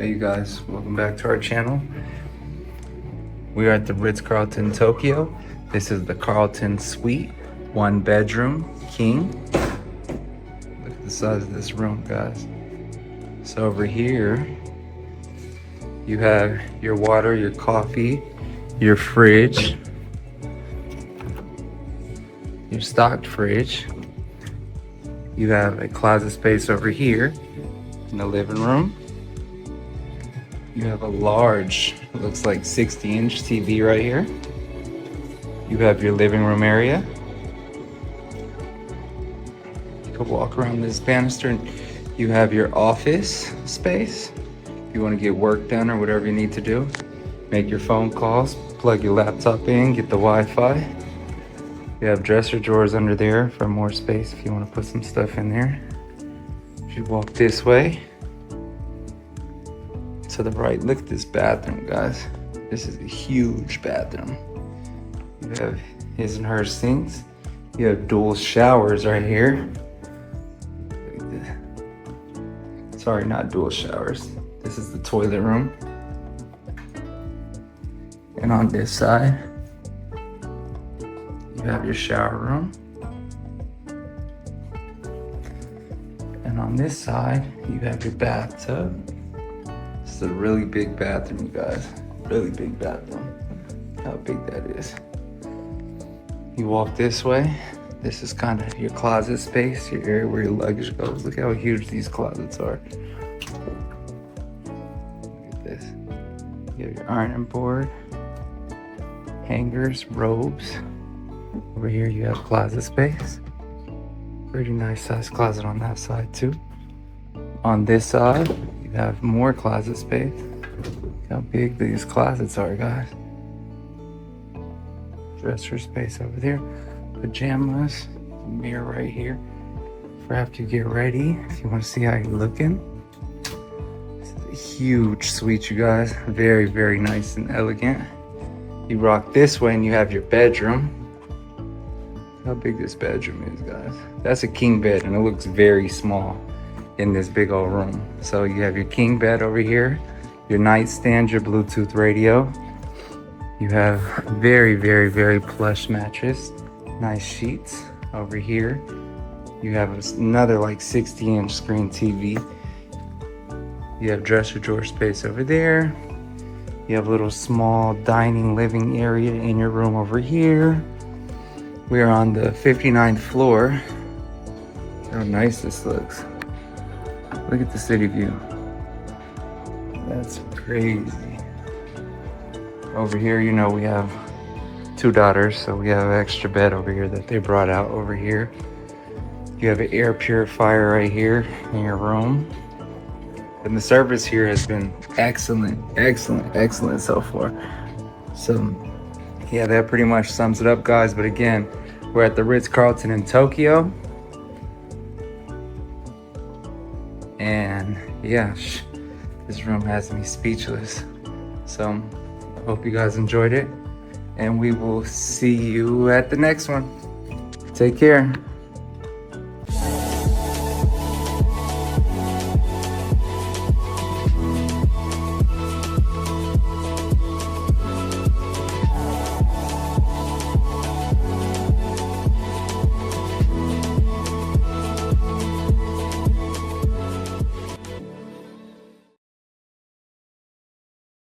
Hey you guys, welcome back to our channel. We are at the Ritz Carlton Tokyol. This is the Carlton Suite, 1 bedroom, king. Look at the size of this room, guys. So over here, you have your water, your coffee, your fridge, your stocked fridge. You have a closet space over here in the living room. You have a large, it looks like 60-inch TV right here. You have your living room area. You can walk around this banister and you have your office space. If you want to get work done or whatever you need to do, make your phone calls, plug your laptop in, get the Wi-Fi. You have dresser drawers under there for more space if you want to put some stuff in there. If you walk this way, to the right, look at this bathroom, guys. This is a huge bathroom. You have his and her sinks. You have dual showers right here. Sorry, not dual showers. This is the toilet room. And on this side, you have your shower room. And on this side, you have your bathtub. This is a really big bathroom, you guys. Really big bathroom. Look how big that is. You walk this way. This is kind of your closet space, your area where your luggage goes. Look how huge these closets are. Look at this. You have your ironing board, hangers, robes. Over here you have closet space. Pretty nice size closet on that side too. On this side, you have more closet space. Look how big these closets are, guys. Dresser space over there. Pajamas, mirror right here for after you get ready. If you want to see how you're looking. This is a huge suite, you guys. Very, very nice and elegant. You rock this way and you have your bedroom. How big this bedroom is, guys. That's a king bed and it looks very small in this big old room. So you have your king bed over here, your nightstand, your Bluetooth radio. You have very, very, very plush mattress. Nice sheets over here. You have another like 60-inch screen TV. You have dresser drawer space over there. You have a little small dining living area in your room over here. We are on the 59th floor. How nice this looks. Look at the city view. That's crazy. Over here, you know, we have 2 daughters, so we have an extra bed over here that they brought out over here. You have an air purifier right here in your room. And the service here has been excellent, excellent, excellent so far. So yeah, that pretty much sums it up, guys. But again, we're at the Ritz Carlton in Tokyol. And yeah, this room has me speechless. So I hope you guys enjoyed it. And we will see you at the next one. Take care.